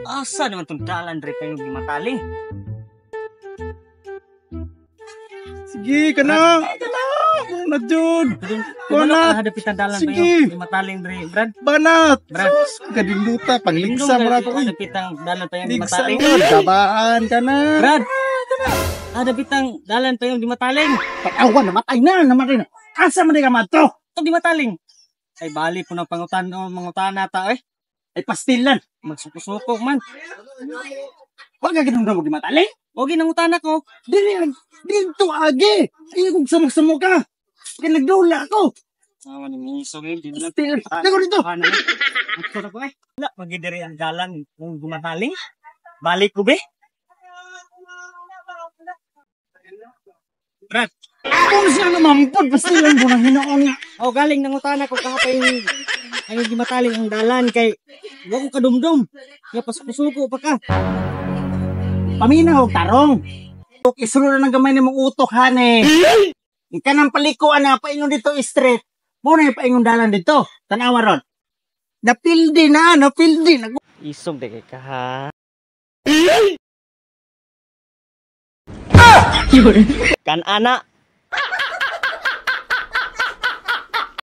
Asa naman itong dalan dre kayo di mataling? Sige, kana. Na jud. Wala ka hadapit ang dalan Sige. kayo di mataling dre, Brad. Banat. Brad. Kadinduta pangligsa mo na ko. Hadapit ang dalan pa yung di Ligsa mataling. yun. Gabaan ka na. Brad. Hadapit ang dalan pa yung di mataling. Awan, namatay na. Asa man di ka matro? Ito di mataling. Ay bali po ng mangutan nata eh. Ay pastilan. Magsuko-suko man. Wag ka ginundan mo di mataling. O ginangutan ako. Dito agi. Ay kung samok-samok ka. Kinagdula ako. Awan ni miso ngayon. Di na. Pastilan. Nago dito. Ano? Ako ko eh. Wala, magidiri ang dalan kung gumataling. Balik ko be. Brad. Kung siya namampod, pastilan ko nang hinoon nga. O galing nangutan ako kahapon ang hindi mataling ang dalan kay wag ko kadumdum. Ya pasuko pa ka. Paminaw og tarong. Isulo na ng gamay ni mong utok hane. Ika nang palikuan na paingon dito street. Mo na paingon dalan dito. Tanawa ron. Napildi na. Isog de kay ka ha. Kan ana